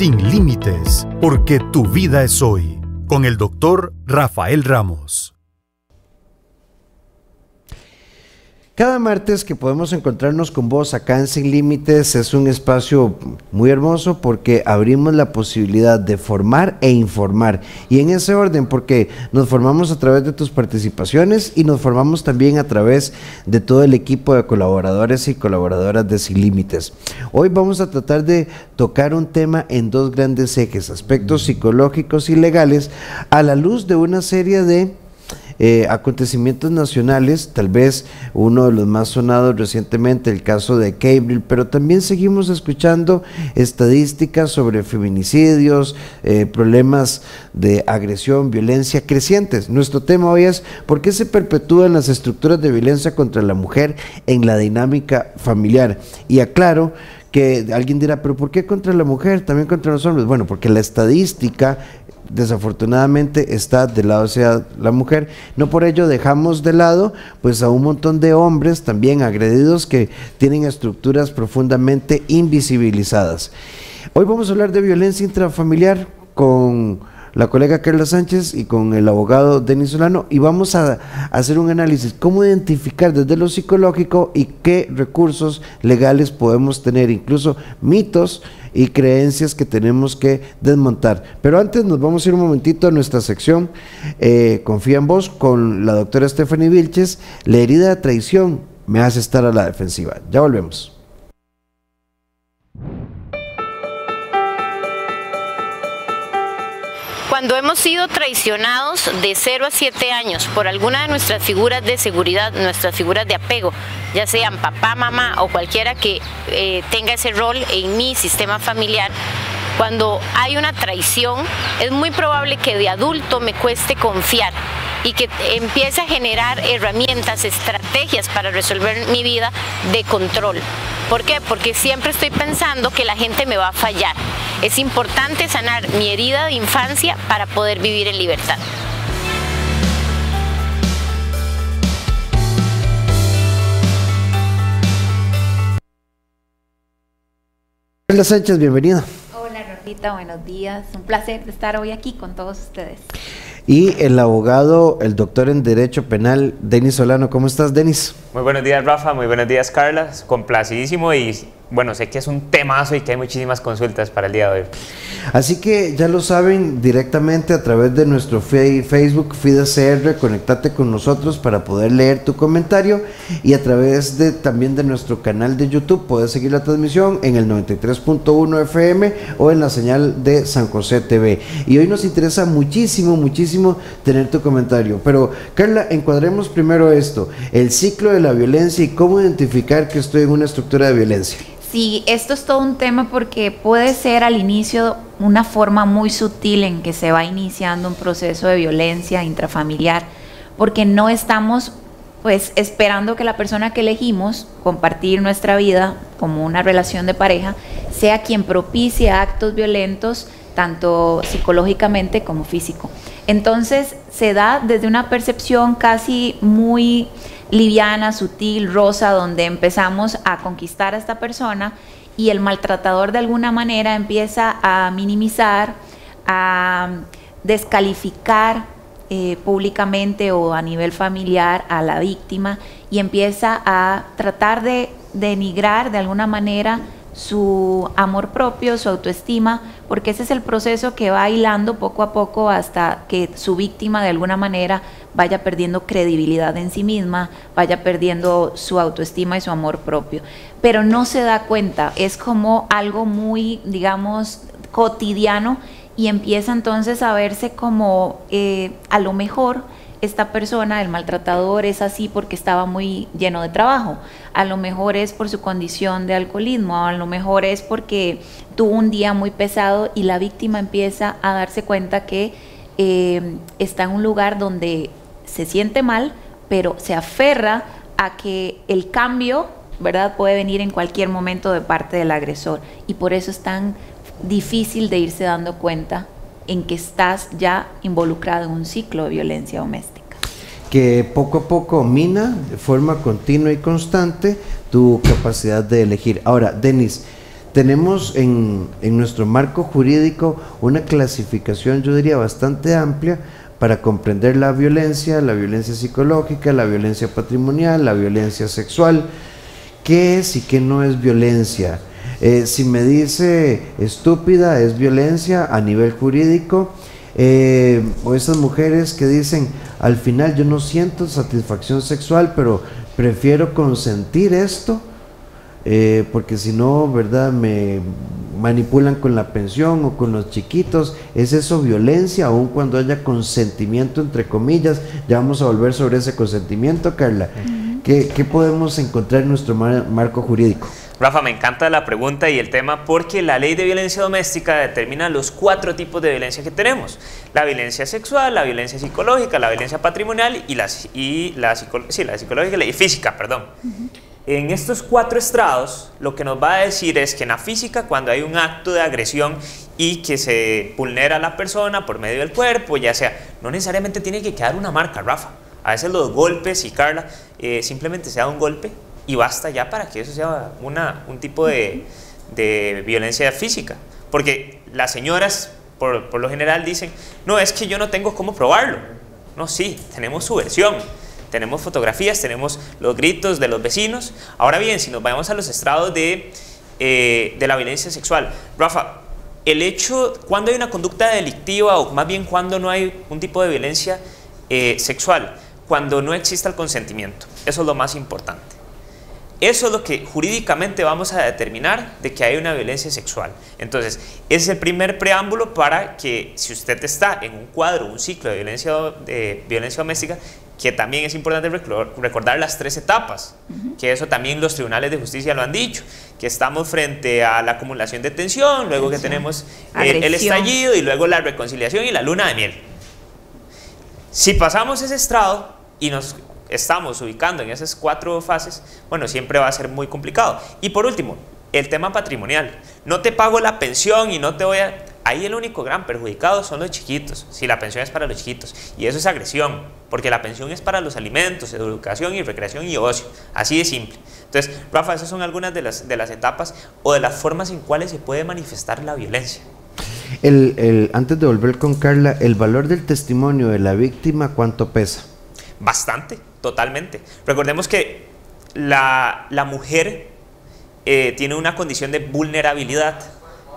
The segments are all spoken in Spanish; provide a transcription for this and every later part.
sin límites, porque tu vida es hoy, con el doctor Rafael Ramos. Cada martes que podemos encontrarnos con vos acá en Sin Límites es un espacio muy hermoso porque abrimos la posibilidad de formar e informar, y en ese orden, porque nos formamos a través de tus participaciones y nos formamos también a través de todo el equipo de colaboradores y colaboradoras de Sin Límites. Hoy vamos a tratar de tocar un tema en dos grandes ejes: aspectos psicológicos y legales, a la luz de una serie de acontecimientos nacionales, tal vez uno de los más sonados recientemente, el caso de Cambridge, pero también seguimos escuchando estadísticas sobre feminicidios, problemas de agresión, violencia crecientes. Nuestro tema hoy es: ¿por qué se perpetúan las estructuras de violencia contra la mujer en la dinámica familiar? Y aclaro que alguien dirá, ¿pero por qué contra la mujer? También contra los hombres. Bueno, porque la estadística desafortunadamente está del lado hacia la mujer. No por ello dejamos de lado pues a un montón de hombres también agredidos que tienen estructuras profundamente invisibilizadas. Hoy vamos a hablar de violencia intrafamiliar con la colega Carla Sánchez y con el abogado Denis Solano, y vamos a hacer un análisis, cómo identificar desde lo psicológico y qué recursos legales podemos tener, incluso mitos y creencias que tenemos que desmontar. Pero antes nos vamos a ir un momentito a nuestra sección Confía en Vos, con la doctora Stephanie Vilches. La herida de traición me hace estar a la defensiva. Ya volvemos. Cuando hemos sido traicionados de 0 a 7 años por alguna de nuestras figuras de seguridad, nuestras figuras de apego, ya sean papá, mamá o cualquiera que tenga ese rol en mi sistema familiar, cuando hay una traición, es muy probable que de adulto me cueste confiar y que empiece a generar herramientas, estrategias para resolver mi vida de control. ¿Por qué? Porque siempre estoy pensando que la gente me va a fallar. Es importante sanar mi herida de infancia para poder vivir en libertad. Carla Sánchez, bienvenida. Hola Rafita, buenos días. Un placer estar hoy aquí con todos ustedes. Y el abogado, el doctor en Derecho Penal, Denis Solano. ¿Cómo estás, Denis? Muy buenos días, Rafa. Muy buenos días, Carla. Complacidísimo, y bueno, sé que es un temazo y que hay muchísimas consultas para el día de hoy. Así que ya lo saben, directamente a través de nuestro Facebook, FIDECR, conectate con nosotros para poder leer tu comentario, y a través también de nuestro canal de YouTube puedes seguir la transmisión en el 93.1 FM o en la señal de San José TV. Y hoy nos interesa muchísimo tener tu comentario. Pero Carla, encuadremos primero esto, el ciclo de la violencia y cómo identificar que estoy en una estructura de violencia. Sí, esto es todo un tema porque puede ser al inicio una forma muy sutil en que se va iniciando un proceso de violencia intrafamiliar, porque no estamos pues esperando que la persona que elegimos compartir nuestra vida como una relación de pareja sea quien propicie actos violentos, tanto psicológicamente como físico. Entonces se da desde una percepción casi muy liviana, sutil, rosa, donde empezamos a conquistar a esta persona y el maltratador de alguna manera empieza a minimizar, a descalificar públicamente o a nivel familiar a la víctima, y empieza a tratar de denigrar de alguna manera su amor propio, su autoestima, porque ese es el proceso que va hilando poco a poco hasta que su víctima de alguna manera vaya perdiendo credibilidad en sí misma, vaya perdiendo su autoestima y su amor propio, pero no se da cuenta, es como algo muy, digamos, cotidiano, y empieza entonces a verse como a lo mejor esta persona, el maltratador, es así porque estaba muy lleno de trabajo, a lo mejor es por su condición de alcoholismo, a lo mejor es porque tuvo un día muy pesado, y la víctima empieza a darse cuenta que está en un lugar donde se siente mal, pero se aferra a que el cambio, ¿verdad?, puede venir en cualquier momento de parte del agresor, y por eso es tan difícil de irse dando cuenta en que estás ya involucrado en un ciclo de violencia doméstica. Que poco a poco mina de forma continua y constante tu capacidad de elegir. Ahora, Denis, tenemos en nuestro marco jurídico una clasificación, yo diría, bastante amplia para comprender la violencia psicológica, la violencia patrimonial, la violencia sexual, qué es y qué no es violencia. Si me dice estúpida, es violencia a nivel jurídico, o esas mujeres que dicen, al final yo no siento satisfacción sexual, pero prefiero consentir esto, porque si no, ¿verdad?, me manipulan con la pensión o con los chiquitos. ¿Es eso violencia, aun cuando haya consentimiento, entre comillas? Ya vamos a volver sobre ese consentimiento, Carla. ¿Qué podemos encontrar en nuestro marco jurídico? Rafa, me encanta la pregunta y el tema, porque la ley de violencia doméstica determina los 4 tipos de violencia que tenemos: la violencia sexual, la violencia psicológica, la violencia patrimonial y la psicológica y física, perdón. En estos 4 estrados, lo que nos va a decir es que en la física, cuando hay un acto de agresión y que se vulnera a la persona por medio del cuerpo, ya sea, no necesariamente tiene que quedar una marca, Rafa. A veces los golpes, y Carla, simplemente se da un golpe y basta ya para que eso sea un tipo de violencia física. Porque las señoras, por lo general, dicen, no, es que yo no tengo cómo probarlo. No, sí, tenemos su versión. Tenemos fotografías, tenemos los gritos de los vecinos. Ahora bien, si nos vamos a los estrados de la violencia sexual, Rafa, el hecho, cuando hay una conducta delictiva, o más bien cuando no hay un tipo de violencia sexual, cuando no exista el consentimiento, eso es lo más importante. Eso es lo que jurídicamente vamos a determinar de que hay una violencia sexual. Entonces, ese es el primer preámbulo para que, si usted está en un cuadro, un ciclo de violencia doméstica, que también es importante recordar las 3 etapas, que eso también los tribunales de justicia lo han dicho, que estamos frente a la acumulación de tensión, luego que tenemos el estallido y luego la reconciliación y la luna de miel. Si pasamos ese estrado y nos estamos ubicando en esas 4 fases, bueno, siempre va a ser muy complicado. Y por último, el tema patrimonial. No te pago la pensión y no te voy a... Ahí el único gran perjudicado son los chiquitos, si la pensión es para los chiquitos. Y eso es agresión, porque la pensión es para los alimentos, educación y recreación y ocio. Así de simple. Entonces, Rafa, esas son algunas de las etapas o de las formas en cuales se puede manifestar la violencia. Antes de volver con Carla, el valor del testimonio de la víctima, ¿cuánto pesa? Bastante, totalmente. Recordemos que la mujer tiene una condición de vulnerabilidad,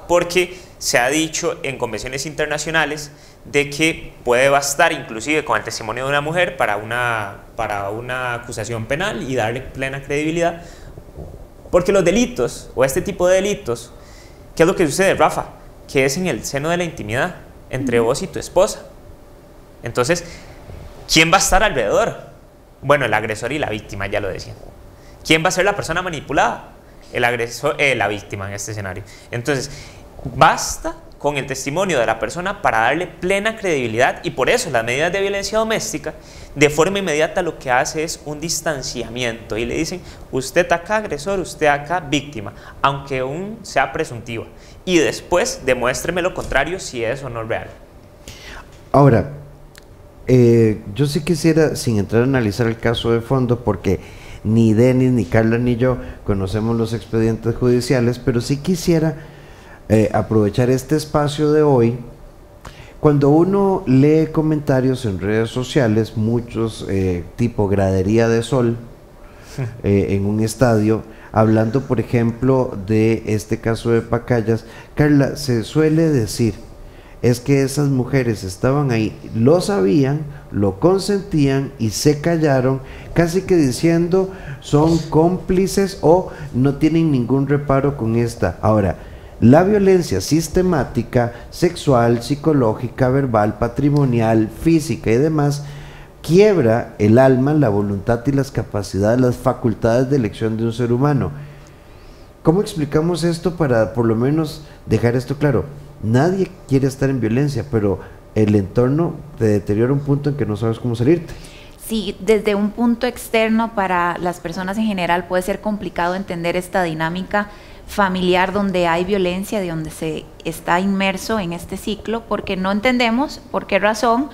porque se ha dicho en convenciones internacionales de que puede bastar inclusive con el testimonio de una mujer para una acusación penal y darle plena credibilidad, porque los delitos o este tipo de delitos, ¿qué es lo que sucede, Rafa? Que es en el seno de la intimidad entre vos y tu esposa. Entonces, ¿quién va a estar alrededor? Bueno, el agresor y la víctima, ya lo decían. ¿Quién va a ser la persona manipulada? El agresor, la víctima en este escenario. Entonces, basta con el testimonio de la persona para darle plena credibilidad, y por eso las medidas de violencia doméstica de forma inmediata lo que hace es un distanciamiento y le dicen, usted acá agresor, usted acá víctima, aunque aún sea presuntiva, y después demuéstreme lo contrario si es o no real. Ahora, yo sí quisiera, sin entrar a analizar el caso de fondo, porque ni Denis, ni Carla, ni yo conocemos los expedientes judiciales, pero sí quisiera aprovechar este espacio de hoy. Cuando uno lee comentarios en redes sociales, muchos tipo gradería de sol en un estadio, hablando por ejemplo de este caso de Pacayas, Carla, se suele decir es que esas mujeres estaban ahí, lo sabían, lo consentían y se callaron, casi que diciendo son cómplices o no tienen ningún reparo con esta. Ahora, la violencia sistemática, sexual, psicológica, verbal, patrimonial, física y demás, quiebra el alma, la voluntad y las capacidades, las facultades de elección de un ser humano. ¿Cómo explicamos esto para por lo menos dejar esto claro? Nadie quiere estar en violencia, pero el entorno te deteriora un punto en que no sabes cómo salirte. Sí, desde un punto externo para las personas en general puede ser complicado entender esta dinámica familiar donde hay violencia, de donde se está inmerso en este ciclo, porque no entendemos por qué razón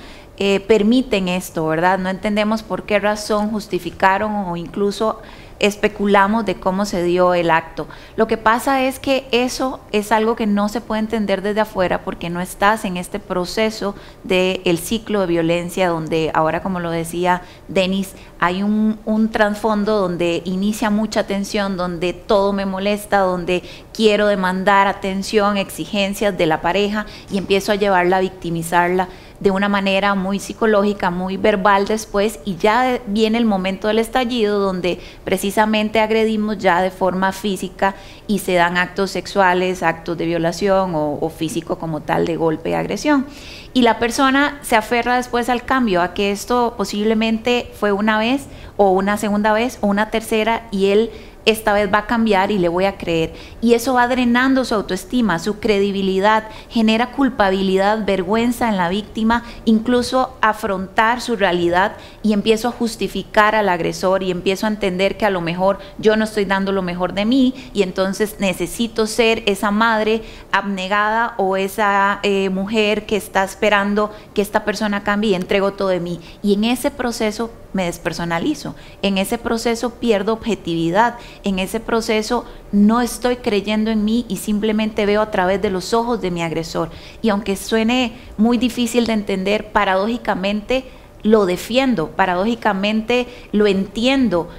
permiten esto, ¿verdad? No entendemos por qué razón justificaron o incluso especulamos de cómo se dio el acto. Lo que pasa es que eso es algo que no se puede entender desde afuera porque no estás en este proceso del ciclo de violencia donde ahora, como lo decía Denis, hay un trasfondo donde inicia mucha tensión, donde todo me molesta, donde quiero demandar atención, exigencias de la pareja y empiezo a llevarla, a victimizarla de una manera muy psicológica, muy verbal después, y ya viene el momento del estallido donde precisamente agredimos ya de forma física y se dan actos sexuales, actos de violación o físico como tal de golpe y agresión. Y la persona se aferra después al cambio, a que esto posiblemente fue una vez o una segunda vez o una tercera y él esta vez va a cambiar y le voy a creer. Y eso va drenando su autoestima, su credibilidad, genera culpabilidad, vergüenza en la víctima, incluso afrontar su realidad y empiezo a justificar al agresor y empiezo a entender que a lo mejor yo no estoy dando lo mejor de mí y entonces necesito ser esa madre abnegada o esa mujer que está esperando que esta persona cambie y entrego todo de mí. Y en ese proceso me despersonalizo, en ese proceso pierdo objetividad, en ese proceso no estoy creyendo en mí y simplemente veo a través de los ojos de mi agresor. Y aunque suene muy difícil de entender, paradójicamente lo defiendo, paradójicamente lo entiendo,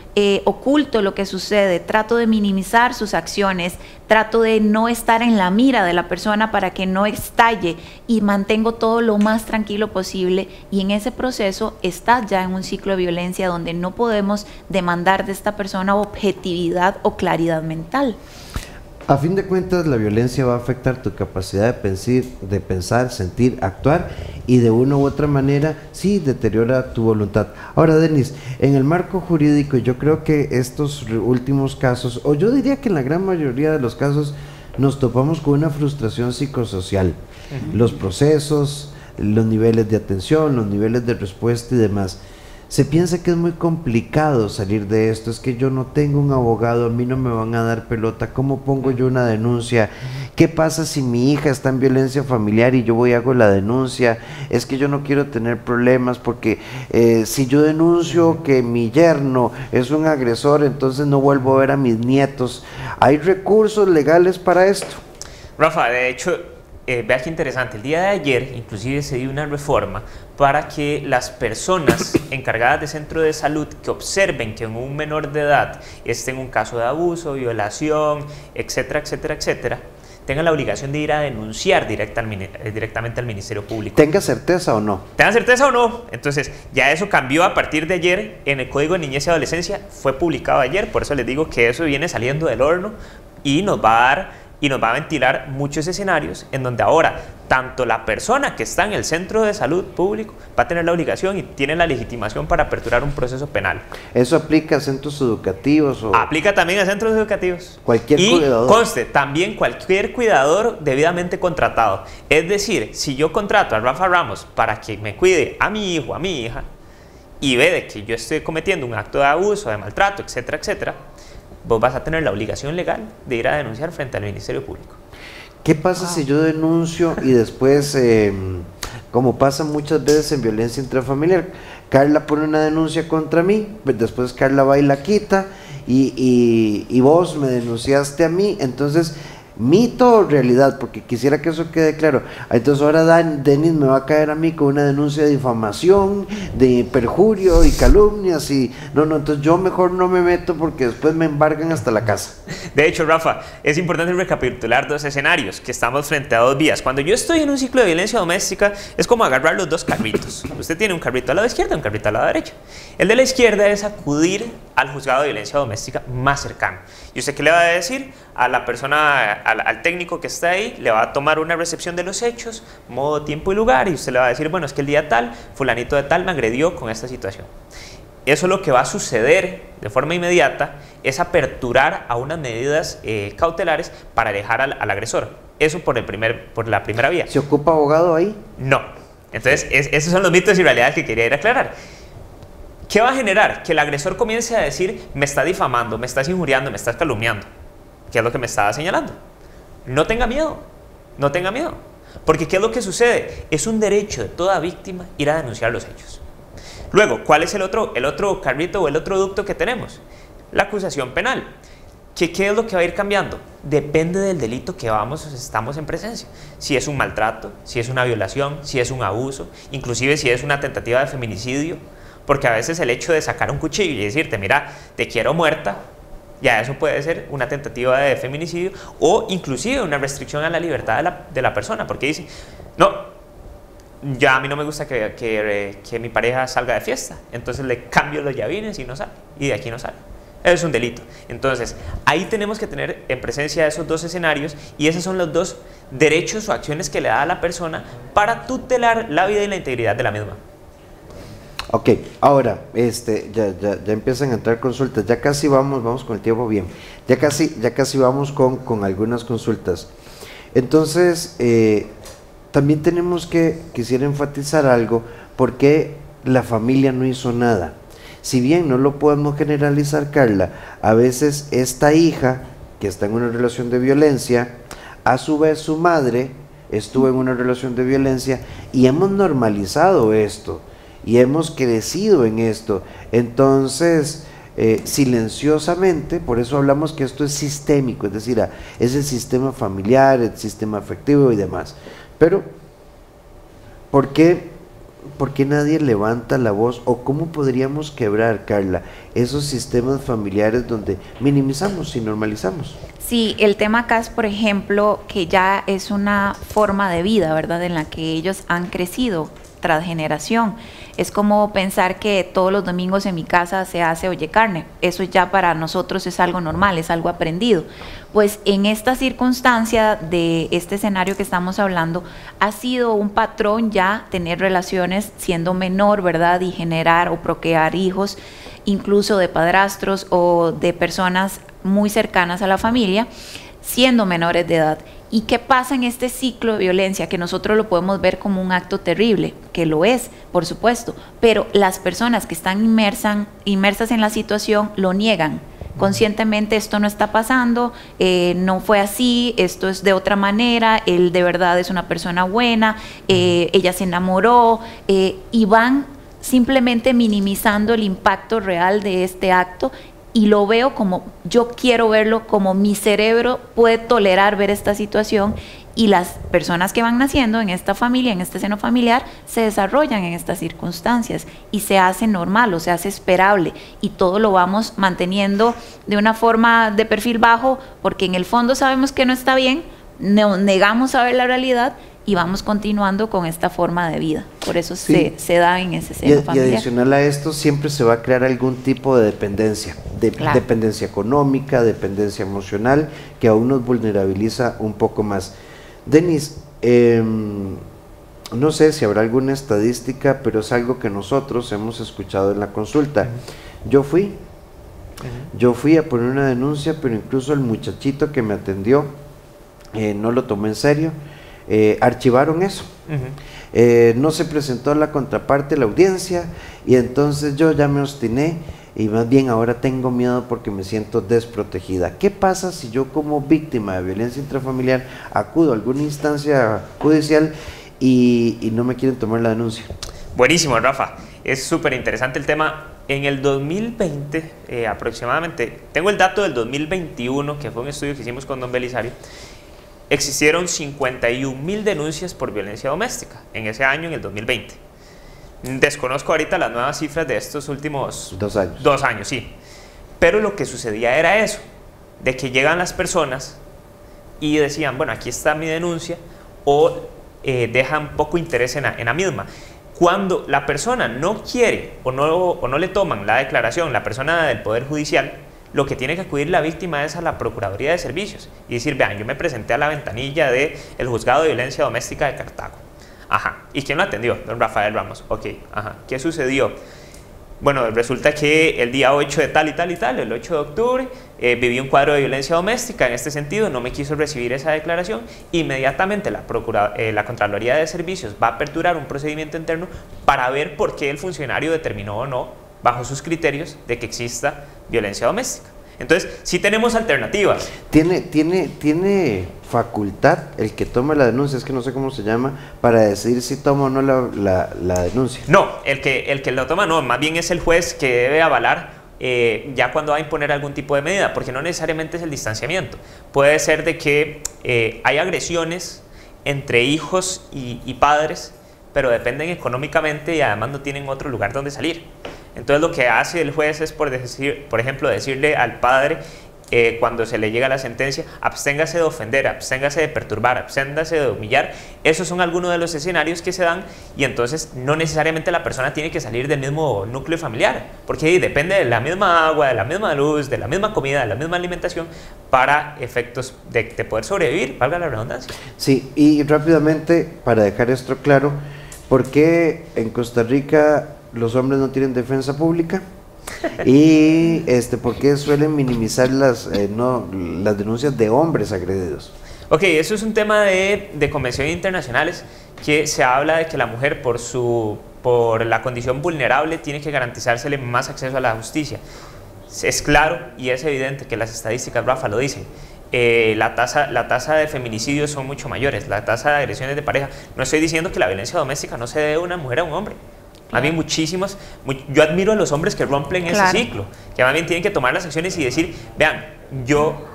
oculto lo que sucede, trato de minimizar sus acciones, trato de no estar en la mira de la persona para que no estalle y mantengo todo lo más tranquilo posible y en ese proceso estás ya en un ciclo de violencia donde no podemos demandar de esta persona objetividad o claridad mental. A fin de cuentas, la violencia va a afectar tu capacidad de pensar, sentir, actuar y de una u otra manera sí deteriora tu voluntad. Ahora, Denis, en el marco jurídico yo creo que estos últimos casos, o yo diría que en la gran mayoría de los casos, nos topamos con una frustración psicosocial. Los procesos, los niveles de atención, los niveles de respuesta y demás. Se piensa que es muy complicado salir de esto, es que yo no tengo un abogado, a mí no me van a dar pelota, ¿cómo pongo yo una denuncia? ¿Qué pasa si mi hija está en violencia familiar y yo voy y hago la denuncia? Es que yo no quiero tener problemas porque si yo denuncio que mi yerno es un agresor, entonces no vuelvo a ver a mis nietos. ¿Hay recursos legales para esto? Rafa, de hecho, vea qué interesante, el día de ayer inclusive se dio una reforma para que las personas encargadas de centro de salud que observen que un menor de edad esté en un caso de abuso, violación, etcétera, etcétera, etcétera, tengan la obligación de ir a denunciar directamente al Ministerio Público. ¿Tenga certeza o no? ¿Tenga certeza o no? Entonces, ya eso cambió a partir de ayer en el Código de Niñez y Adolescencia, fue publicado ayer, por eso les digo que eso viene saliendo del horno y nos va a ventilar muchos escenarios en donde ahora tanto la persona que está en el centro de salud público va a tener la obligación y tiene la legitimación para aperturar un proceso penal. ¿Eso aplica a centros educativos? Aplica también a centros educativos. Cualquier cuidador. Y conste, también cualquier cuidador debidamente contratado. Es decir, si yo contrato a Rafa Ramos para que me cuide a mi hijo, a mi hija, y ve de que yo estoy cometiendo un acto de abuso, de maltrato, etcétera, etcétera, vos vas a tener la obligación legal de ir a denunciar frente al Ministerio Público. ¿Qué pasa si yo denuncio y después, como pasa muchas veces en violencia intrafamiliar, Carla pone una denuncia contra mí, pues después Carla va y la quita y vos me denunciaste a mí, entonces mito o realidad, porque quisiera que eso quede claro. Entonces ahora Denis me va a caer a mí con una denuncia de difamación, de perjurio y calumnias y no, entonces yo mejor no me meto porque después me embargan hasta la casa. De hecho, Rafa, es importante recapitular dos escenarios, que estamos frente a dos vías. Cuando yo estoy en un ciclo de violencia doméstica es como agarrar los dos carritos. Usted tiene un carrito al lado izquierdo y un carrito al lado derecho. El de la izquierda es acudir al juzgado de violencia doméstica más cercano. ¿Y usted qué le va a decir? A la persona, al técnico que está ahí, le va a tomar una recepción de los hechos, modo, tiempo y lugar, y usted le va a decir, bueno, es que el día tal, fulanito de tal me agredió con esta situación. Eso lo que va a suceder de forma inmediata es aperturar a unas medidas cautelares para alejar al agresor. Eso por la primera vía. ¿Se ocupa abogado ahí? No. Entonces, esos son los mitos y realidades que quería ir a aclarar. ¿Qué va a generar? Que el agresor comience a decir, me está difamando, me estás injuriando, me estás calumniando. ¿Qué es lo que me estaba señalando? No tenga miedo, no tenga miedo. Porque ¿qué es lo que sucede? Es un derecho de toda víctima ir a denunciar los hechos. Luego, ¿cuál es el otro carrito o el otro ducto que tenemos? la acusación penal. ¿Qué es lo que va a ir cambiando? Depende del delito que estamos en presencia. Si es un maltrato, si es una violación, si es un abuso, inclusive si es una tentativa de feminicidio, porque a veces el hecho de sacar un cuchillo y decirte, mira, te quiero muerta, ya eso puede ser una tentativa de feminicidio o inclusive una restricción a la libertad de la persona, porque dice, no, ya a mí no me gusta que mi pareja salga de fiesta, entonces le cambio los llavines y no sale, y de aquí no sale. Eso es un delito. Entonces, ahí tenemos que tener en presencia esos dos escenarios y esos son los dos derechos o acciones que le da a la persona para tutelar la vida y la integridad de la misma. Ok, ahora, ya empiezan a entrar consultas, ya casi vamos con el tiempo bien, ya casi vamos con algunas consultas. Entonces, también tenemos quisiera enfatizar algo, porque la familia no hizo nada. Si bien no lo podemos generalizar, Carla, a veces esta hija que está en una relación de violencia, a su vez su madre estuvo en una relación de violencia y hemos normalizado esto y hemos crecido en esto. Entonces, silenciosamente, por eso hablamos que esto es sistémico, es decir, es el sistema familiar, el sistema afectivo y demás. Pero, ¿por qué nadie levanta la voz o cómo podríamos quebrar, Carla, esos sistemas familiares donde minimizamos y normalizamos? Sí, el tema acá es, por ejemplo, que ya es una forma de vida, ¿verdad?, en la que ellos han crecido tras generación. Es como pensar que todos los domingos en mi casa se hace oye carne. Eso ya para nosotros es algo normal, es algo aprendido. Pues en esta circunstancia de este escenario que estamos hablando, ha sido un patrón ya tener relaciones siendo menor, ¿verdad?, y generar o procrear hijos, incluso de padrastros o de personas muy cercanas a la familia, siendo menores de edad. ¿Y qué pasa en este ciclo de violencia? Que nosotros lo podemos ver como un acto terrible, que lo es, por supuesto, pero las personas que están inmersas en la situación lo niegan. Conscientemente esto no está pasando, no fue así, esto es de otra manera, él de verdad es una persona buena, ella se enamoró, y van simplemente minimizando el impacto real de este acto. Y lo veo como, yo quiero verlo como mi cerebro puede tolerar ver esta situación, y las personas que van naciendo en esta familia, en este seno familiar, se desarrollan en estas circunstancias y se hace normal o se hace esperable, y todo lo vamos manteniendo de una forma de perfil bajo porque en el fondo sabemos que no está bien, negamos saber la realidad y vamos continuando con esta forma de vida. Por eso sí, se da en ese seno familiar. Y adicional a esto, siempre se va a crear algún tipo de dependencia, claro, dependencia económica, dependencia emocional, que aún nos vulnerabiliza un poco más. Denis, no sé si habrá alguna estadística, pero es algo que nosotros hemos escuchado en la consulta. Yo fui a poner una denuncia, pero incluso el muchachito que me atendió no lo tomó en serio. Archivaron eso. No se presentó la contraparte, la audiencia, y entonces yo ya me obstiné y más bien ahora tengo miedo porque me siento desprotegida. ¿Qué pasa si yo, como víctima de violencia intrafamiliar, acudo a alguna instancia judicial y no me quieren tomar la denuncia? Buenísimo, Rafa, es súper interesante el tema. En el 2020 aproximadamente, tengo el dato del 2021, que fue un estudio que hicimos con don Belisario, existieron 51,000 denuncias por violencia doméstica en ese año, en el 2020. Desconozco ahorita las nuevas cifras de estos últimos 2 años. 2 años, sí. Pero lo que sucedía era eso, de que llegan las personas y decían, bueno, aquí está mi denuncia, o dejan poco interés en la misma. Cuando la persona no quiere o no le toman la declaración, la persona del Poder Judicial, lo que tiene que acudir la víctima es a la Procuraduría de Servicios y decir, vean, yo me presenté a la ventanilla del Juzgado de Violencia Doméstica de Cartago. Ajá, ¿y quién lo atendió? Don Rafael Ramos. Ok, ajá, ¿qué sucedió? Bueno, resulta que el día 8 de tal y tal y tal, el 8 de octubre, viví un cuadro de violencia doméstica. En este sentido, no me quiso recibir esa declaración. Inmediatamente la Contraloría de Servicios va a aperturar un procedimiento interno para ver por qué el funcionario determinó o no, bajo sus criterios, de que exista violencia doméstica. Entonces, sí tenemos alternativas. ¿Tiene facultad el que toma la denuncia, es que no sé cómo se llama, para decidir si toma o no la denuncia? No, el que lo toma no, más bien es el juez que debe avalar ya cuando va a imponer algún tipo de medida, porque no necesariamente es el distanciamiento. Puede ser de que hay agresiones entre hijos y padres, pero dependen económicamente y además no tienen otro lugar donde salir. Entonces lo que hace el juez es, por ejemplo, decirle al padre, cuando se le llega la sentencia, absténgase de ofender, absténgase de perturbar, absténgase de humillar. Esos son algunos de los escenarios que se dan, y entonces no necesariamente la persona tiene que salir del mismo núcleo familiar, porque depende de la misma agua, de la misma luz, de la misma comida, de la misma alimentación, para efectos de poder sobrevivir, valga la redundancia. Sí, y rápidamente, para dejar esto claro, ¿por qué en Costa Rica los hombres no tienen defensa pública? Y ¿por qué suelen minimizar las denuncias de hombres agredidos? Ok, eso es un tema de convenciones internacionales, que se habla de que la mujer por la condición vulnerable tiene que garantizársele más acceso a la justicia. Es claro y es evidente que las estadísticas, Rafa, lo dicen. La tasa de feminicidios son mucho mayores, la tasa de agresiones de pareja. No estoy diciendo que la violencia doméstica no se debe de una mujer a un hombre. Más bien muchísimos, yo admiro a los hombres que rompen ese ciclo, que más bien tienen que tomar las acciones y decir, vean, yo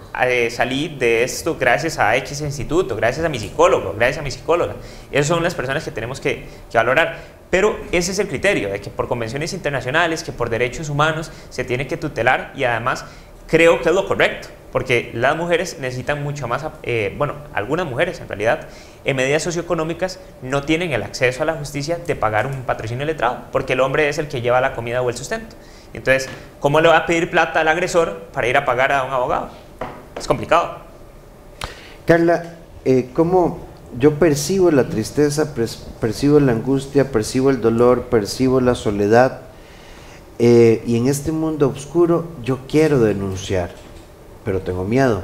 salí de esto gracias a X instituto, gracias a mi psicólogo, gracias a mi psicóloga. Esas son las personas que tenemos que valorar. Pero ese es el criterio, de que por convenciones internacionales, que por derechos humanos se tiene que tutelar, y además creo que es lo correcto, porque las mujeres necesitan mucho más, bueno, algunas mujeres en realidad, en medidas socioeconómicas no tienen el acceso a la justicia de pagar un patrocinio letrado, porque el hombre es el que lleva la comida o el sustento. Entonces, ¿cómo le va a pedir plata al agresor para ir a pagar a un abogado? Es complicado. Carla, ¿cómo yo percibo la tristeza, percibo la angustia, percibo el dolor, percibo la soledad? Y en este mundo oscuro yo quiero denunciar, pero tengo miedo.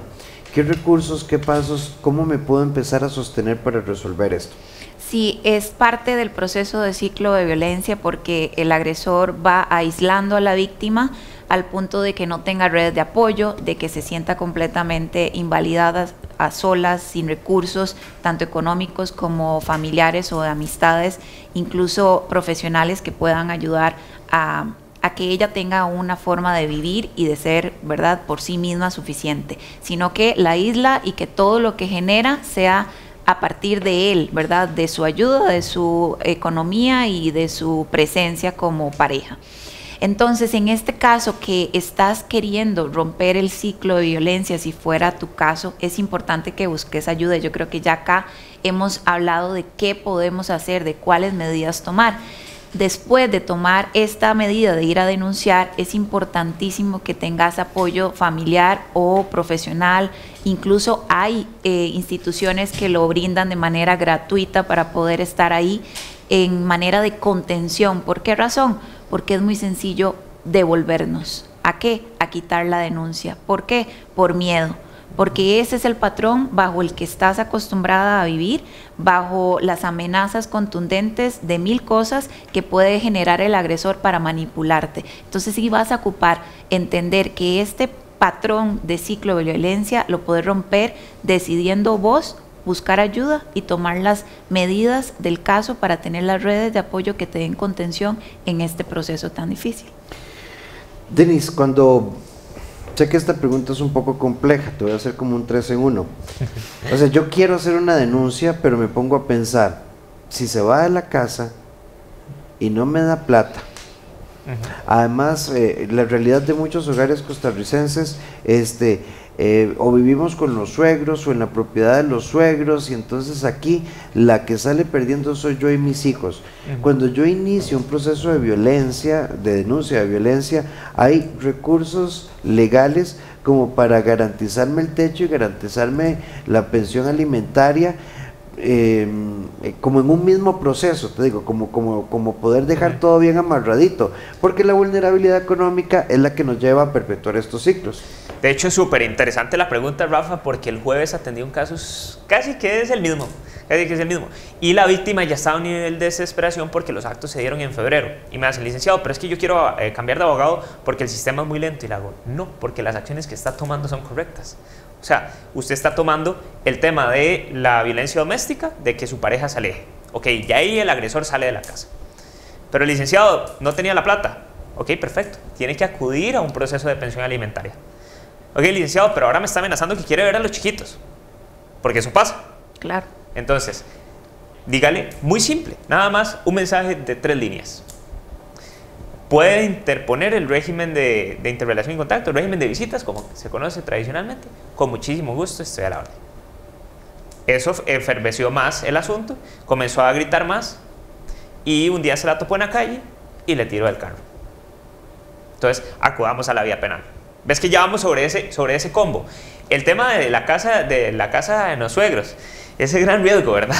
¿Qué recursos, qué pasos, cómo me puedo empezar a sostener para resolver esto? Sí, es parte del proceso de ciclo de violencia, porque el agresor va aislando a la víctima al punto de que no tenga redes de apoyo, de que se sienta completamente invalidada, a solas, sin recursos, tanto económicos como familiares o de amistades, incluso profesionales que puedan ayudar a que ella tenga una forma de vivir y de ser, ¿verdad?, por sí misma suficiente, sino que la isla y que todo lo que genera sea a partir de él, ¿verdad?, de su ayuda, de su economía y de su presencia como pareja. Entonces, en este caso que estás queriendo romper el ciclo de violencia, si fuera tu caso, es importante que busques ayuda. Yo creo que ya acá hemos hablado de qué podemos hacer, de cuáles medidas tomar. Después de tomar esta medida de ir a denunciar, es importantísimo que tengas apoyo familiar o profesional. Incluso hay instituciones que lo brindan de manera gratuita para poder estar ahí en manera de contención. ¿Por qué razón? Porque es muy sencillo devolvernos. ¿A qué? A quitar la denuncia. ¿Por qué? Por miedo. Porque ese es el patrón bajo el que estás acostumbrada a vivir, bajo las amenazas contundentes de 1000 cosas que puede generar el agresor para manipularte. Entonces, si vas a ocupar entender que este patrón de ciclo de violencia lo puedes romper decidiendo vos buscar ayuda y tomar las medidas del caso para tener las redes de apoyo que te den contención en este proceso tan difícil. Denis, sé que esta pregunta es un poco compleja, te voy a hacer como un 3 en 1. O sea, yo quiero hacer una denuncia, pero me pongo a pensar, si se va de la casa y no me da plata. Además, la realidad de muchos hogares costarricenses, o vivimos con los suegros o en la propiedad de los suegros, y entonces aquí la que sale perdiendo soy yo y mis hijos. Cuando yo inicio un proceso de violencia, de denuncia de violencia, hay recursos legales como para garantizarme el techo y garantizarme la pensión alimentaria, como en un mismo proceso, te digo, como poder dejar todo bien amarradito, porque la vulnerabilidad económica es la que nos lleva a perpetuar estos ciclos. De hecho, es súper interesante la pregunta, Rafa, porque el jueves atendí un caso casi que es el mismo, y la víctima ya estaba a un nivel de desesperación porque los actos se dieron en febrero, y me dice, licenciado, pero es que yo quiero cambiar de abogado porque el sistema es muy lento, y le hago, no, porque las acciones que está tomando son correctas. O sea, usted está tomando el tema de la violencia doméstica, de que su pareja se aleje. Ok, ya ahí el agresor sale de la casa. Pero el licenciado no tenía la plata. Ok, perfecto. Tiene que acudir a un proceso de pensión alimentaria. Ok, licenciado, pero ahora me está amenazando que quiere ver a los chiquitos. Porque eso pasa. Claro. Entonces, dígale, muy simple, nada más un mensaje de 3 líneas. Puede interponer el régimen de interrelación y contacto, el régimen de visitas, como se conoce tradicionalmente. Con muchísimo gusto, estoy a la orden. Eso enferveció más el asunto, comenzó a gritar más y un día se la topó en la calle y le tiró del carro. Entonces, acudamos a la vía penal. ¿Ves que ya vamos sobre ese combo? El tema de la casa de los suegros, ese gran riesgo, ¿verdad?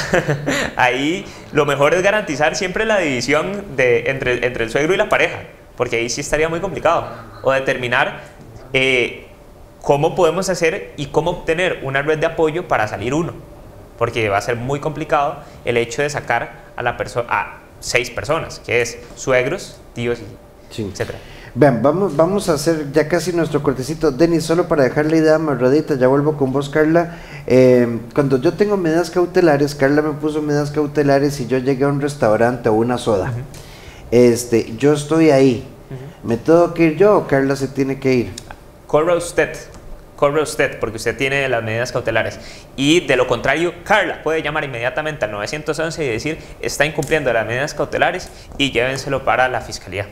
Ahí lo mejor es garantizar siempre la división entre el suegro y la pareja, porque ahí sí estaría muy complicado. O determinar cómo podemos hacer y cómo obtener una red de apoyo para salir uno, porque va a ser muy complicado el hecho de sacar a 6 personas, que es suegros, tíos, sí, etcétera. Vean, vamos a hacer ya casi nuestro cortecito. Denis, solo para dejar la idea amarradita, ya vuelvo con vos, Carla. Cuando yo tengo medidas cautelares, Carla me puso medidas cautelares y yo llegué a un restaurante o una soda. Yo estoy ahí. ¿Me tengo que ir yo o Carla se tiene que ir? Corra usted, porque usted tiene las medidas cautelares. Y de lo contrario, Carla puede llamar inmediatamente al 911 y decir, está incumpliendo las medidas cautelares y llévenselo para la fiscalía.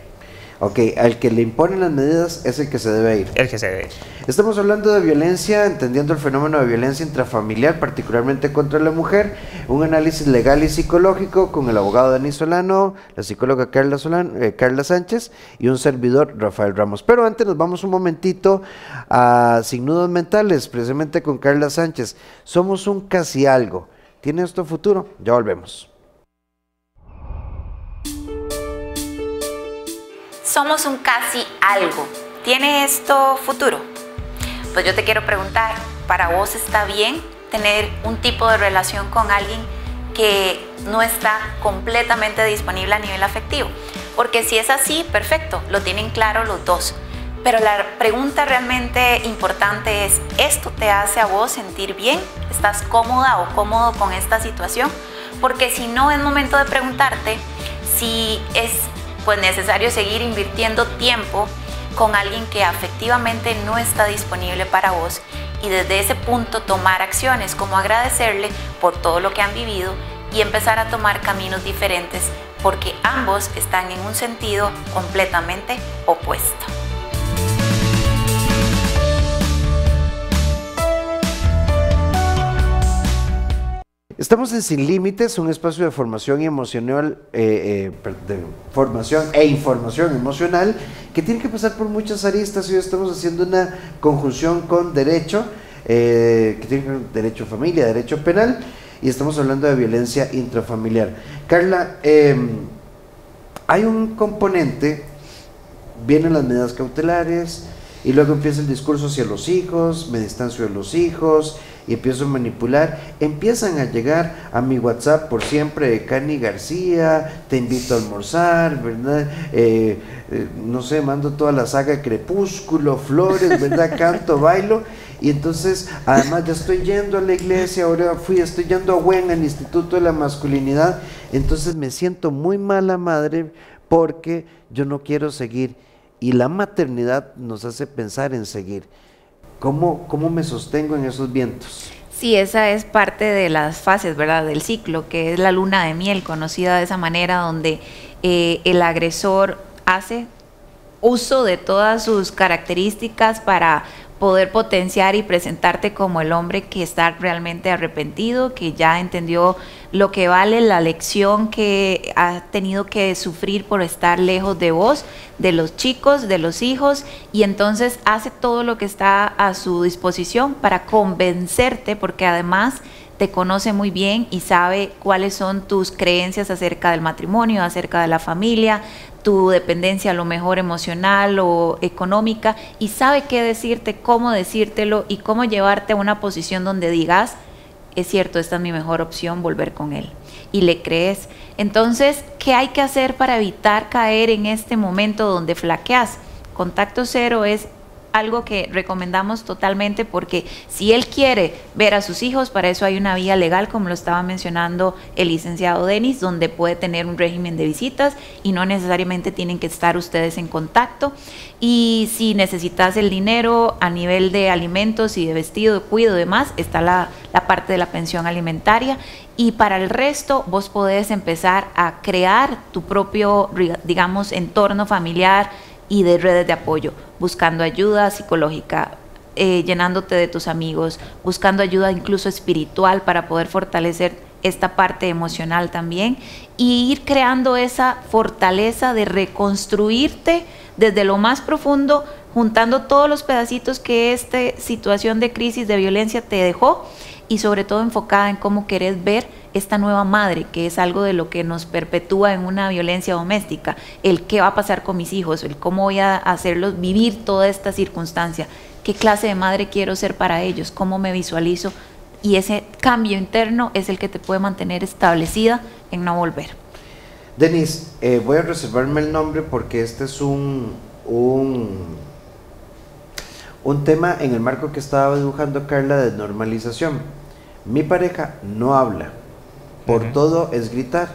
Ok, al que le imponen las medidas es el que se debe ir. El que se debe. Estamos hablando de violencia, entendiendo el fenómeno de violencia intrafamiliar, particularmente contra la mujer. Un análisis legal y psicológico con el abogado Denis Solano, la psicóloga Carla Sánchez y un servidor, Rafael Ramos. Pero antes nos vamos un momentito a Sin Nudos Mentales, precisamente con Carla Sánchez. Somos un casi algo. ¿Tiene esto futuro? Ya volvemos. Somos un casi algo. ¿Tiene esto futuro? Pues yo te quiero preguntar, ¿para vos está bien tener un tipo de relación con alguien que no está completamente disponible a nivel afectivo? Porque si es así, perfecto, lo tienen claro los dos. Pero la pregunta realmente importante es, ¿esto te hace a vos sentir bien? ¿Estás cómoda o cómodo con esta situación? Porque si no, es momento de preguntarte si es pues necesario seguir invirtiendo tiempo con alguien que afectivamente no está disponible para vos y desde ese punto tomar acciones como agradecerle por todo lo que han vivido y empezar a tomar caminos diferentes porque ambos están en un sentido completamente opuesto. Estamos en Sin Límites, un espacio de formación y emocional, formación e información emocional que tiene que pasar por muchas aristas. Hoy estamos haciendo una conjunción con derecho, que tiene que ver con derecho familia, derecho penal, y estamos hablando de violencia intrafamiliar. Carla, hay un componente, vienen las medidas cautelares y luego empieza el discurso hacia los hijos, me distancio de los hijos y empiezo a manipular. Empiezan a llegar a mi WhatsApp por siempre de Cani García, te invito a almorzar, ¿verdad? No sé, mando toda la saga Crepúsculo, Flores, ¿verdad? Canto, bailo. Y entonces, además ya estoy yendo a la iglesia, ahora estoy yendo a WEN, al Instituto de la Masculinidad. Entonces me siento muy mala madre porque yo no quiero seguir. Y la maternidad nos hace pensar en seguir. ¿Cómo me sostengo en esos vientos? Sí, esa es parte de las fases, ¿verdad? Del ciclo, que es la luna de miel, conocida de esa manera, donde el agresor hace uso de todas sus características para poder potenciar y presentarte como el hombre que está realmente arrepentido, que ya entendió lo que vale la lección que ha tenido que sufrir por estar lejos de vos, de los chicos, de los hijos, y entonces hace todo lo que está a su disposición para convencerte, porque además te conoce muy bien y sabe cuáles son tus creencias acerca del matrimonio, acerca de la familia, tu dependencia a lo mejor emocional o económica, y sabe qué decirte, cómo decírtelo y cómo llevarte a una posición donde digas, es cierto, esta es mi mejor opción, volver con él, y le crees. Entonces, ¿qué hay que hacer para evitar caer en este momento donde flaqueas? Contacto cero es algo que recomendamos totalmente, porque si él quiere ver a sus hijos, para eso hay una vía legal, como lo estaba mencionando el licenciado Denis, donde puede tener un régimen de visitas y no necesariamente tienen que estar ustedes en contacto. Y si necesitas el dinero a nivel de alimentos y de vestido, de cuidado y demás, está la parte de la pensión alimentaria. Y para el resto, vos podés empezar a crear tu propio, digamos, entorno familiar y de redes de apoyo, buscando ayuda psicológica, llenándote de tus amigos, buscando ayuda incluso espiritual para poder fortalecer esta parte emocional también, y ir creando esa fortaleza de reconstruirte desde lo más profundo, juntando todos los pedacitos que esta situación de crisis, de violencia te dejó, y sobre todo enfocada en cómo querés ver esta nueva madre, que es algo de lo que nos perpetúa en una violencia doméstica, el qué va a pasar con mis hijos, el cómo voy a hacerlos vivir toda esta circunstancia, qué clase de madre quiero ser para ellos, cómo me visualizo, y ese cambio interno es el que te puede mantener establecida en no volver. Denis, voy a reservarme el nombre porque este es un tema en el marco que estaba dibujando Carla de normalización. Mi pareja no habla, por todo es gritar.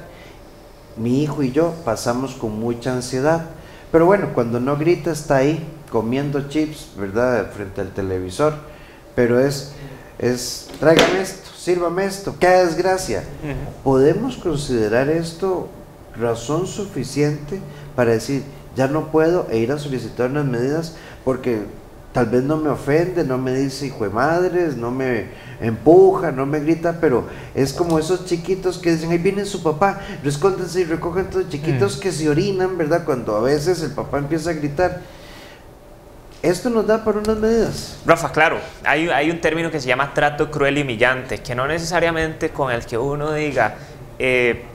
Mi hijo y yo pasamos con mucha ansiedad, pero bueno, cuando no grita está ahí comiendo chips, ¿verdad?, frente al televisor, pero es tráigame esto, sírvame esto, qué desgracia. ¿Podemos considerar esto razón suficiente para decir ya no puedo e ir a solicitar unas medidas? Porque tal vez no me ofende, no me dice hijo de madres, no me empuja, no me grita, pero es como esos chiquitos que dicen, ahí viene su papá, escóndense y recogen todos chiquitos que se orinan, ¿verdad?, cuando a veces el papá empieza a gritar. ¿Esto nos da para unas medidas? Rafa, claro, hay un término que se llama trato cruel y humillante, que no necesariamente con el que uno diga,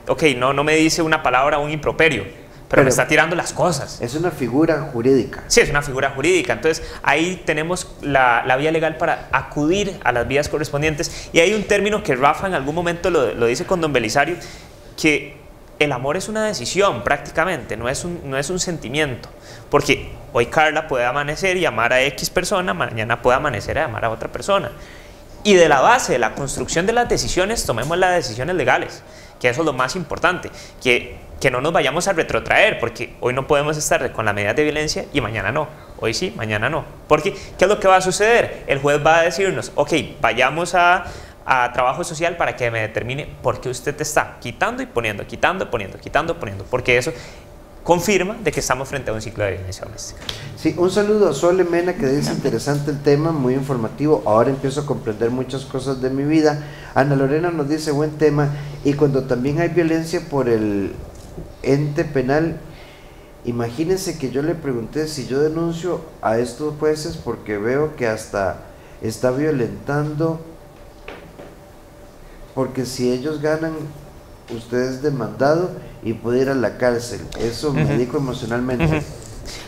ok, no me dice una palabra, un improperio, pero me está tirando las cosas. Es una figura jurídica. Sí, es una figura jurídica. Entonces, ahí tenemos la vía legal para acudir a las vías correspondientes. Y hay un término que Rafa en algún momento lo dice con don Belisario, que el amor es una decisión prácticamente, no es un sentimiento. Porque hoy Carla puede amanecer y amar a X persona, mañana puede amanecer y amar a otra persona. Y de la base de la construcción de las decisiones, tomemos las decisiones legales, que eso es lo más importante, que no nos vayamos a retrotraer, porque hoy no podemos estar con las medidas de violencia y mañana no, hoy sí, mañana no. Porque, ¿qué es lo que va a suceder? El juez va a decirnos, ok, vayamos a trabajo social para que me determine por qué usted te está quitando y poniendo, quitando, poniendo, quitando, poniendo, porque eso confirma de que estamos frente a un ciclo de violencia doméstica. Sí, un saludo a Sole Mena, que dice interesante el tema, muy informativo, ahora empiezo a comprender muchas cosas de mi vida. Ana Lorena nos dice buen tema, y cuando también hay violencia por el ente penal, imagínense que yo le pregunté si yo denuncio a estos jueces porque veo que hasta está violentando, porque si ellos ganan, usted es demandado y puede ir a la cárcel. Eso me dijo emocionalmente.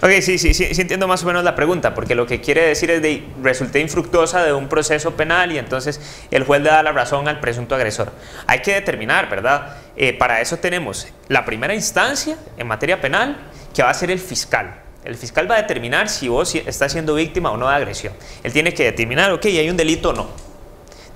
Ok, sí entiendo más o menos la pregunta, porque lo que quiere decir es de resulté infructuosa de un proceso penal y entonces el juez le da la razón al presunto agresor. Hay que determinar, ¿verdad? Para eso tenemos la primera instancia en materia penal, que va a ser el fiscal. El fiscal va a determinar si vos estás siendo víctima o no de agresión. Él tiene que determinar, ok, ¿hay un delito o no?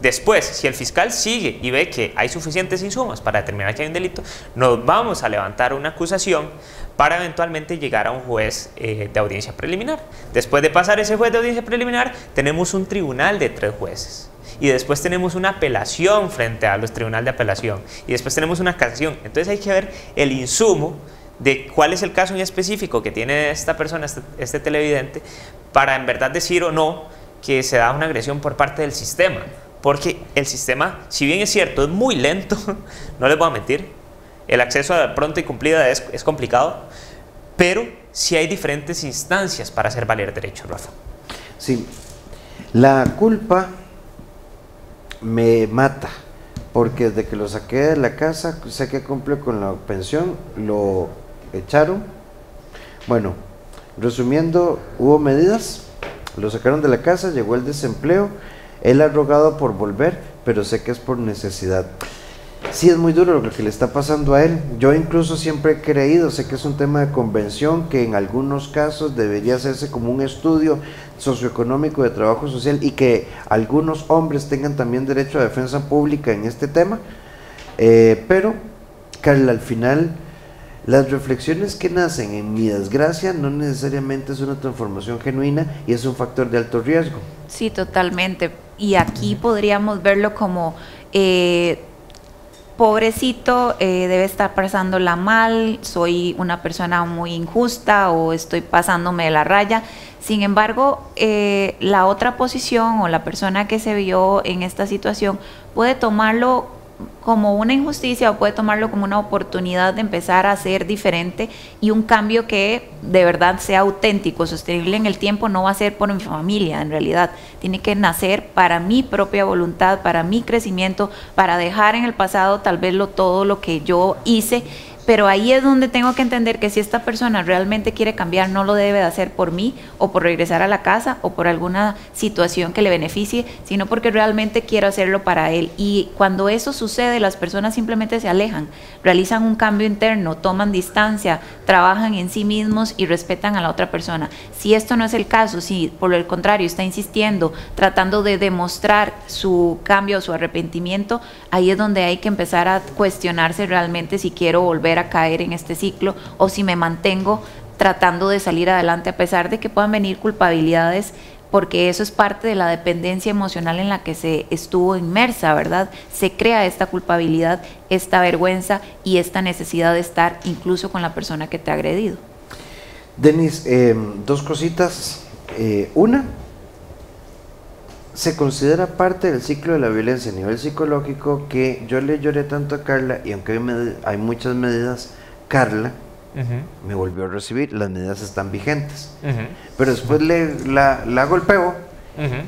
Después, si el fiscal sigue y ve que hay suficientes insumos para determinar que hay un delito, nos vamos a levantar una acusación para eventualmente llegar a un juez de audiencia preliminar. Después de pasar ese juez de audiencia preliminar, tenemos un tribunal de 3 jueces. Y después tenemos una apelación frente a los tribunales de apelación. Y después tenemos una casación. Entonces hay que ver el insumo de cuál es el caso en específico que tiene esta persona, este televidente, para en verdad decir o no que se da una agresión por parte del sistema. Porque el sistema, si bien es cierto, es muy lento, no les voy a mentir, el acceso a pronta y cumplida es complicado, pero sí hay diferentes instancias para hacer valer derechos, Rafa. Sí, la culpa me mata, porque desde que lo saqué de la casa, sé que cumple con la pensión, lo echaron. Bueno, resumiendo, hubo medidas, lo sacaron de la casa, llegó el desempleo. Él ha rogado por volver, pero sé que es por necesidad. Sí, es muy duro lo que le está pasando a él. Yo incluso siempre he creído, sé que es un tema de convención, que en algunos casos debería hacerse como un estudio socioeconómico de trabajo social y que algunos hombres tengan también derecho a defensa pública en este tema. Pero, Carla, al final, las reflexiones que nacen en mi desgracia no necesariamente es una transformación genuina y es un factor de alto riesgo. Sí, totalmente. Y aquí podríamos verlo como... pobrecito, debe estar pasándola mal, soy una persona muy injusta o estoy pasándome de la raya. Sin embargo, la otra posición o la persona que se vio en esta situación puede tomarlo como una injusticia o puede tomarlo como una oportunidad de empezar a ser diferente y un cambio que de verdad sea auténtico, sostenible en el tiempo. No va a ser por mi familia, en realidad tiene que nacer para mi propia voluntad, para mi crecimiento, para dejar en el pasado tal vez todo lo que yo hice. Pero ahí es donde tengo que entender que si esta persona realmente quiere cambiar, no lo debe de hacer por mí o por regresar a la casa o por alguna situación que le beneficie, sino porque realmente quiero hacerlo para él. Y cuando eso sucede, las personas simplemente se alejan, realizan un cambio interno, toman distancia, trabajan en sí mismos y respetan a la otra persona. Si esto no es el caso, si por el contrario está insistiendo, tratando de demostrar su cambio o su arrepentimiento, ahí es donde hay que empezar a cuestionarse realmente si quiero volver a caer en este ciclo o si me mantengo tratando de salir adelante a pesar de que puedan venir culpabilidades, porque eso es parte de la dependencia emocional en la que se estuvo inmersa, ¿verdad? Se crea esta culpabilidad, esta vergüenza y esta necesidad de estar incluso con la persona que te ha agredido. Denis, dos cositas. Una, se considera parte del ciclo de la violencia a nivel psicológico que yo le lloré tanto a Carla y aunque hay muchas medidas, Carla me volvió a recibir, las medidas están vigentes, pero después la golpeo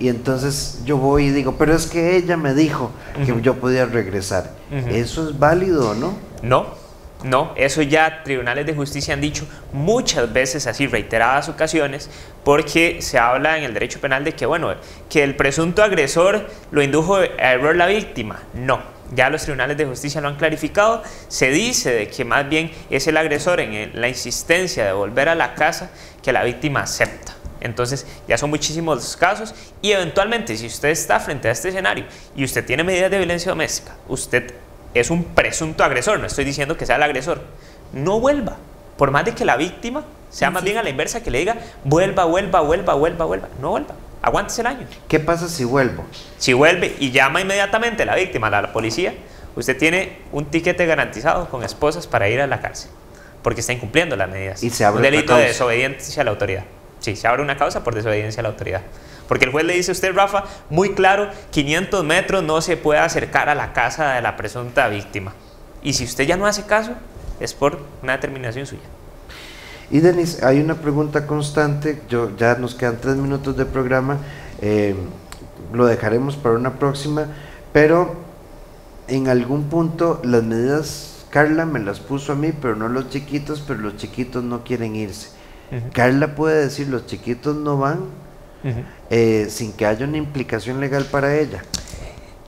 y entonces yo voy y digo, pero es que ella me dijo que yo podía regresar. ¿Eso es válido o no? No, eso ya tribunales de justicia han dicho muchas veces, así reiteradas ocasiones, porque se habla en el derecho penal de que, bueno, que el presunto agresor lo indujo a error la víctima. No, ya los tribunales de justicia lo han clarificado. Se dice de que más bien es el agresor en la insistencia de volver a la casa que la víctima acepta. Entonces ya son muchísimos los casos y eventualmente si usted está frente a este escenario y usted tiene medidas de violencia doméstica, usted es un presunto agresor, no estoy diciendo que sea el agresor, no vuelva, por más de que la víctima sea más bien a la inversa, que le diga vuelva, no vuelva, aguántese el año. ¿Qué pasa si vuelvo? Si vuelve y llama inmediatamente a la víctima, a la policía, usted tiene un tiquete garantizado con esposas para ir a la cárcel, porque está incumpliendo las medidas. Y se abre un delito de desobediencia a la autoridad. Sí, se abre una causa por desobediencia a la autoridad. Porque el juez le dice a usted, Rafa, muy claro, 500 metros no se puede acercar a la casa de la presunta víctima. Y si usted ya no hace caso, es por una determinación suya. Y Denis, hay una pregunta constante, ya nos quedan 3 minutos de programa, lo dejaremos para una próxima, pero en algún punto las medidas, Carla me las puso a mí, pero no los chiquitos, pero los chiquitos no quieren irse. Carla puede decir, los chiquitos no van, sin que haya una implicación legal para ella.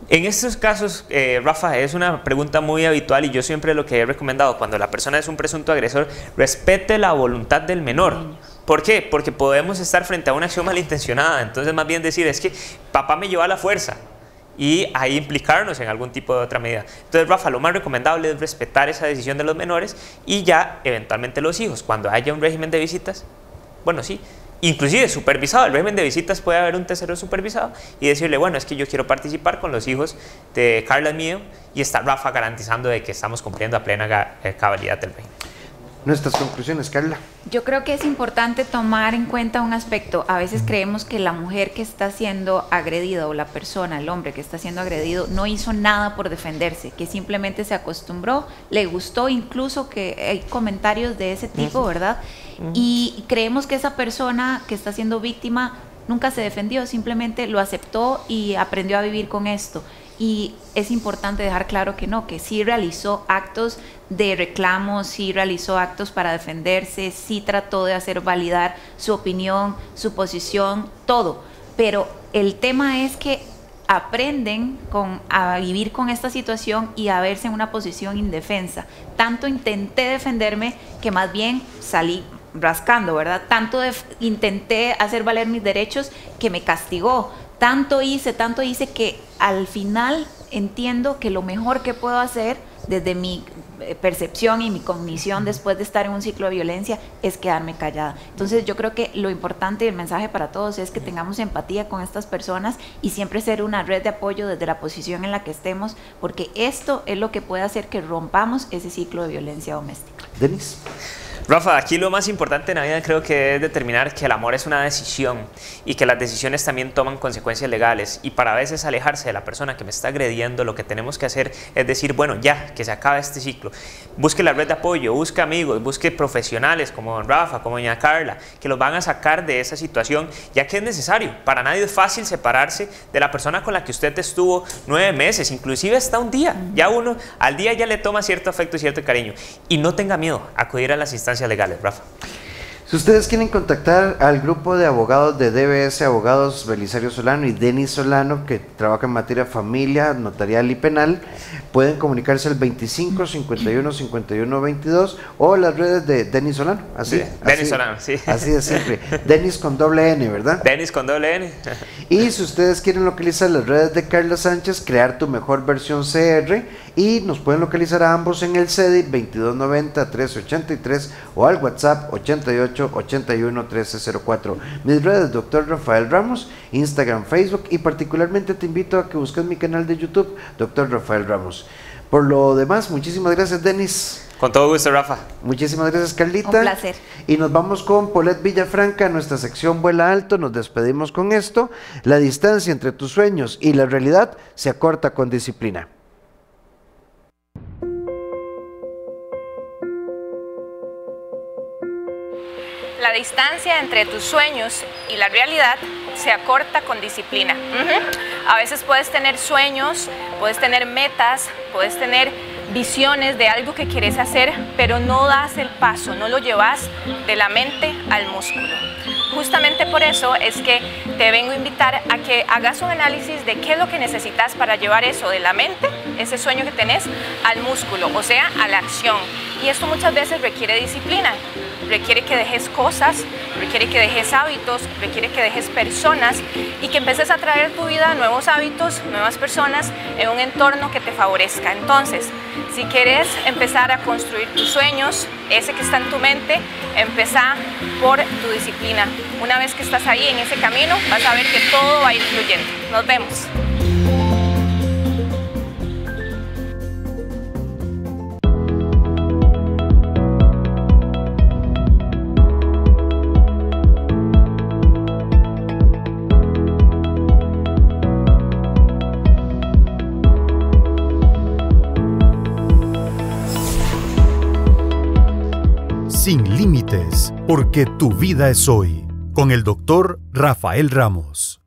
En estos casos, Rafa, es una pregunta muy habitual y yo siempre lo que he recomendado cuando la persona es un presunto agresor, respete la voluntad del menor. ¿Por qué? Porque podemos estar frente a una acción malintencionada, entonces más bien decir, es que papá me llevó a la fuerza y ahí implicarnos en algún tipo de otra medida. Entonces, Rafa, lo más recomendable es respetar esa decisión de los menores y ya eventualmente los hijos, cuando haya un régimen de visitas, bueno, sí, inclusive supervisado, el régimen de visitas puede haber un tercero supervisado y decirle, bueno, es que yo quiero participar con los hijos de Carla mío y está Rafa garantizando de que estamos cumpliendo a plena cabalidad del régimen. Nuestras conclusiones, Carla. Yo creo que es importante tomar en cuenta un aspecto. A veces creemos que la mujer que está siendo agredida o la persona, el hombre que está siendo agredido, no hizo nada por defenderse, que simplemente se acostumbró, le gustó, incluso que hay comentarios de ese tipo, ¿verdad? Y creemos que esa persona que está siendo víctima nunca se defendió, simplemente lo aceptó y aprendió a vivir con esto. Y es importante dejar claro que no, que sí realizó actos de reclamo, sí realizó actos para defenderse, sí trató de hacer validar su opinión, su posición, todo. Pero el tema es que aprenden a vivir con esta situación y a verse en una posición indefensa. Tanto intenté defenderme que más bien salí rascando, ¿verdad? Tanto intenté hacer valer mis derechos que me castigó. Tanto hice que al final entiendo que lo mejor que puedo hacer desde mi percepción y mi cognición después de estar en un ciclo de violencia es quedarme callada. Entonces yo creo que lo importante y el mensaje para todos es que tengamos empatía con estas personas y siempre ser una red de apoyo desde la posición en la que estemos, porque esto es lo que puede hacer que rompamos ese ciclo de violencia doméstica. Denis. Rafa, aquí lo más importante en la vida creo que es determinar que el amor es una decisión y que las decisiones también toman consecuencias legales, y para a veces alejarse de la persona que me está agrediendo, lo que tenemos que hacer es decir, bueno, ya, que se acabe este ciclo. Busque la red de apoyo, busque amigos, busque profesionales como don Rafa, como doña Carla, que los van a sacar de esa situación, ya que es necesario. Para nadie es fácil separarse de la persona con la que usted estuvo 9 meses, inclusive hasta un día. Ya uno al día ya le toma cierto afecto y cierto cariño. Y no tenga miedo a acudir a las instancias legales, Rafa. Si ustedes quieren contactar al grupo de abogados de DBS Abogados Belisario Solano y Denis Solano, que trabaja en materia familia, notarial y penal, pueden comunicarse al 25 51 51 22 o las redes de Denis Solano. Así, sí, Denis Solano, sí. Así de simple. Denis con doble N, ¿verdad? Denis con doble N. Y si ustedes quieren localizar las redes de Carla Sánchez, crear tu mejor versión CR, y nos pueden localizar a ambos en el CEDI 2290 1383 o al WhatsApp 88 81 1304. Mis redes, Dr. Rafael Ramos, Instagram, Facebook, y particularmente te invito a que busques mi canal de YouTube, Dr. Rafael Ramos. Por lo demás, muchísimas gracias, Denis. Con todo gusto, Rafa. Muchísimas gracias, Carlita. Un placer. Y nos vamos con Paulette Villafranca, nuestra sección Vuela Alto. Nos despedimos con esto: la distancia entre tus sueños y la realidad se acorta con disciplina. La distancia entre tus sueños y la realidad se acorta con disciplina. A veces puedes tener sueños, puedes tener metas, puedes tener visiones de algo que quieres hacer, pero no das el paso, no lo llevas de la mente al músculo. Justamente por eso es que te vengo a invitar a que hagas un análisis de qué es lo que necesitas para llevar eso de la mente, ese sueño que tenés, al músculo, o sea, a la acción. Y esto muchas veces requiere disciplina, requiere que dejes cosas, requiere que dejes hábitos, requiere que dejes personas y que empieces a traer a tu vida nuevos hábitos, nuevas personas en un entorno que te favorezca. Entonces, si quieres empezar a construir tus sueños, ese que está en tu mente, empezá por tu disciplina. Una vez que estás ahí en ese camino, vas a ver que todo va a ir fluyendo. Nos vemos. Sin límites, porque tu vida es hoy, con el doctor Rafael Ramos.